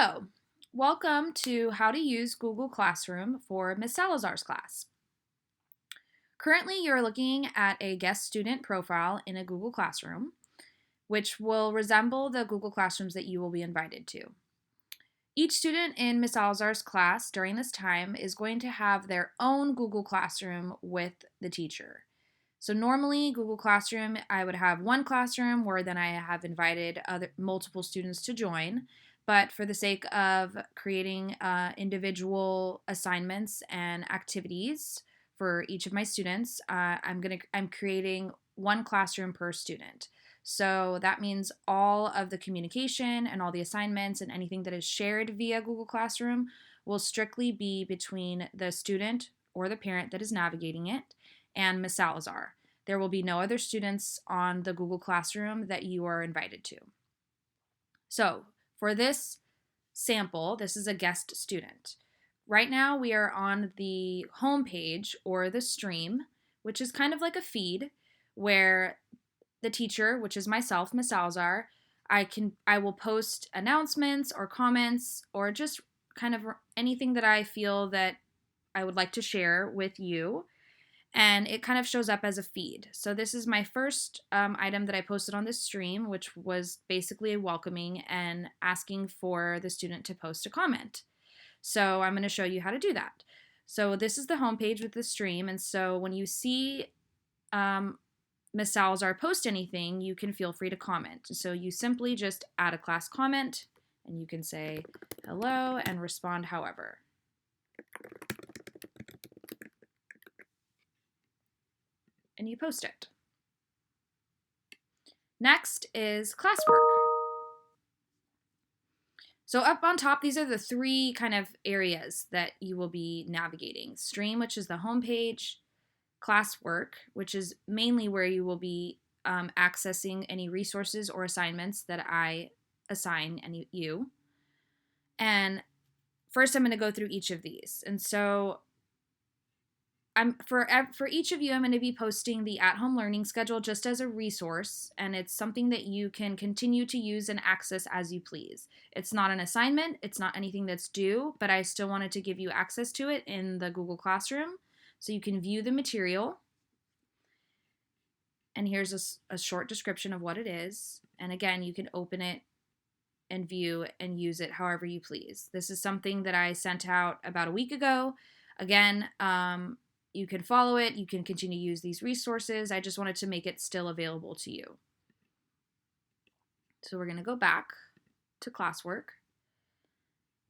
So, welcome to How to Use Google Classroom for Ms. Salazar's class. Currently, you're looking at a guest student profile in a Google Classroom, which will resemble the Google Classrooms that you will be invited to. Each student in Ms. Salazar's class during this time is going to have their own Google Classroom with the teacher. So normally, Google Classroom, I would have one classroom where then I have invited multiple students to join. But for the sake of creating individual assignments and activities for each of my students, I'm creating one classroom per student. So that means all of the communication and all the assignments and anything that is shared via Google Classroom will strictly be between the student or the parent that is navigating it and Ms. Salazar. There will be no other students on the Google Classroom that you are invited to. So for this sample, this is a guest student. Right now we are on the home page or the stream, which is kind of like a feed where the teacher, which is myself, Ms. Salazar, I will post announcements or comments or just kind of anything that I feel that I would like to share with you. And it kind of shows up as a feed. So this is my first item that I posted on this stream, which was basically welcoming and asking for the student to post a comment. So I'm going to show you how to do that. So this is the homepage with the stream. And so when you see Ms. Salazar post anything, you can feel free to comment. So you simply just add a class comment and you can say hello and respond however. And you post it. Next is classwork. So up on top, these are the three kind of areas that you will be navigating. Stream, which is the home page, classwork, which is mainly where you will be accessing any resources or assignments that I assign you. And first I'm going to go through each of these. And so for each of you, I'm going to be posting the at-home learning schedule just as a resource, and it's something that you can continue to use and access as you please. It's not an assignment, it's not anything that's due, but I still wanted to give you access to it in the Google Classroom so you can view the material. And here's a short description of what it is. And again, you can open it and view and use it however you please. This is something that I sent out about a week ago. Again, you can follow it. You can continue to use these resources. I just wanted to make it still available to you. So we're going to go back to classwork.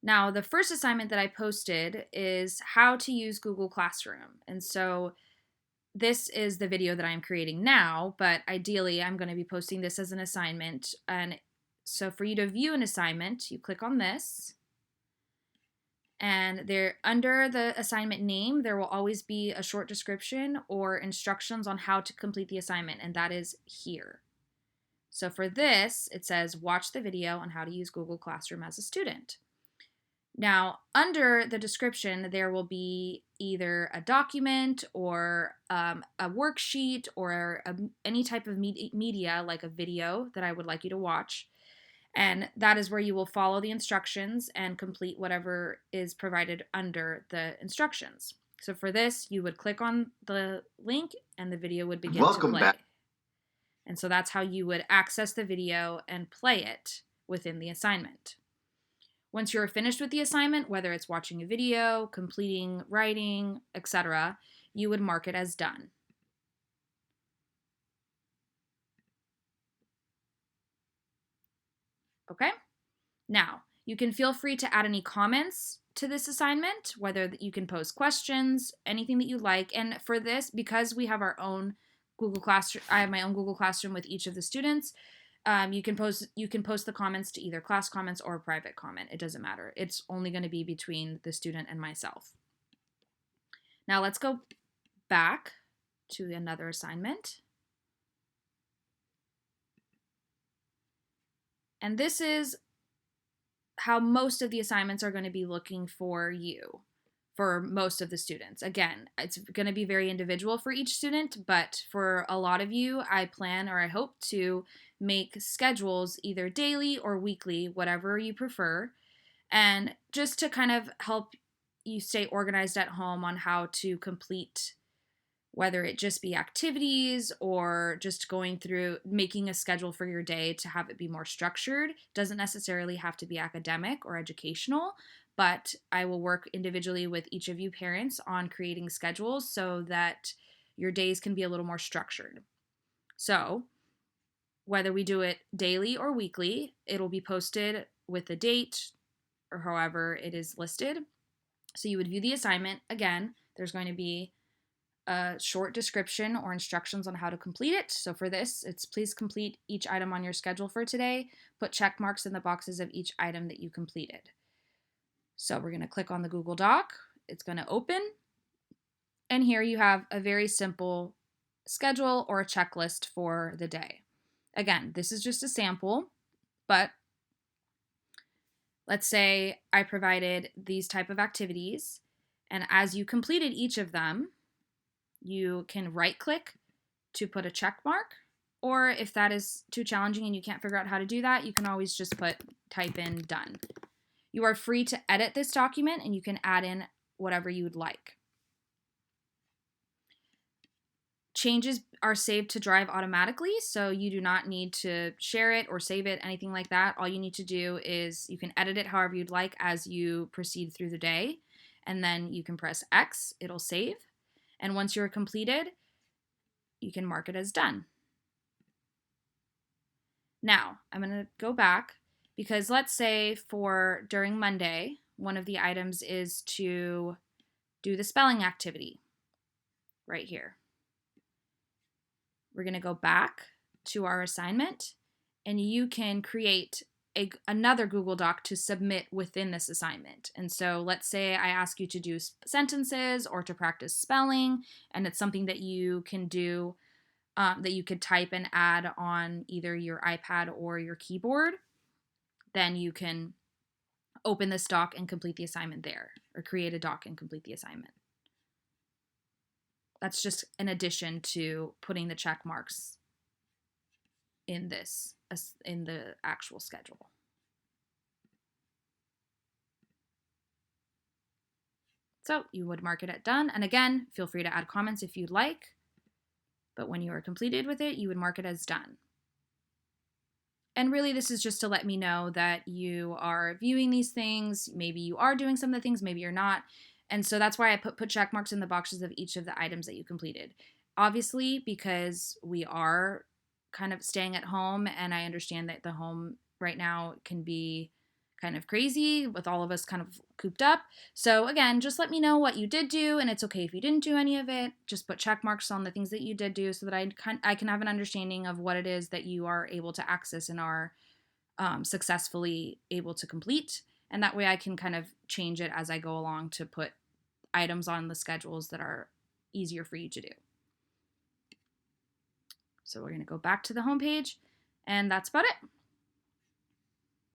Now, the first assignment that I posted is how to use Google Classroom. And so this is the video that I'm creating now, but ideally I'm going to be posting this as an assignment. And so for you to view an assignment, you click on this. And there, under the assignment name, there will always be a short description or instructions on how to complete the assignment, and that is here. So for this, it says, watch the video on how to use Google Classroom as a student. Now, under the description, there will be either a document or a worksheet or any type of media, like a video that I would like you to watch. And that is where you will follow the instructions and complete whatever is provided under the instructions. So for this, you would click on the link and the video would begin to play. Back. And so that's how you would access the video and play it within the assignment. Once you're finished with the assignment, whether it's watching a video, completing writing, etc., you would mark it as done. Okay? Now, you can feel free to add any comments to this assignment, whether you can post questions, anything that you like. And for this, because we have our own Google Classroom, I have my own Google Classroom with each of the students, you can post the comments to either class comments or private comment. It doesn't matter. It's only going to be between the student and myself. Now let's go back to another assignment. And this is how most of the assignments are going to be looking for you, for most of the students. Again, it's going to be very individual for each student, but for a lot of you, I plan or I hope to make schedules either daily or weekly, whatever you prefer. And just to kind of help you stay organized at home on how to complete, whether it just be activities or just going through making a schedule for your day to have it be more structured. Doesn't necessarily have to be academic or educational, but I will work individually with each of you parents on creating schedules so that your days can be a little more structured. So, whether we do it daily or weekly, it'll be posted with the date or however it is listed. So, you would view the assignment. Again, there's going to be a short description or instructions on how to complete it. So for this, it's please complete each item on your schedule for today. Put check marks in the boxes of each item that you completed. So we're going to click on the Google Doc. It's going to open. And here you have a very simple schedule or a checklist for the day. Again, this is just a sample, but let's say I provided these type of activities, and as you completed each of them, you can right click to put a check mark, or if that is too challenging and you can't figure out how to do that, you can always just type in done. You are free to edit this document and you can add in whatever you would like. Changes are saved to Drive automatically, so you do not need to share it or save it, anything like that. All you need to do is you can edit it however you'd like as you proceed through the day, and then you can press X, it'll save. And once you're completed, you can mark it as done. Now, I'm going to go back because let's say for during Monday, one of the items is to do the spelling activity right here. We're going to go back to our assignment, and you can create another Google Doc to submit within this assignment. And so let's say I ask you to do sentences or to practice spelling, and it's something that you can do, that you could type and add on either your iPad or your keyboard. Then you can open this doc and complete the assignment there, or create a doc and complete the assignment. That's just in addition to putting the check marks in the actual schedule. So you would mark it at done. And again, feel free to add comments if you'd like. But when you are completed with it, you would mark it as done. And really, this is just to let me know that you are viewing these things. Maybe you are doing some of the things, maybe you're not. And so that's why I put check marks in the boxes of each of the items that you completed. Obviously, because we are kind of staying at home, and I understand that the home right now can be kind of crazy with all of us kind of cooped up. So again, just let me know what you did do, and it's okay if you didn't do any of it. Just put check marks on the things that you did do so that I can have an understanding of what it is that you are able to access and are successfully able to complete. And that way I can kind of change it as I go along to put items on the schedules that are easier for you to do. So we're going to go back to the home page, and that's about it.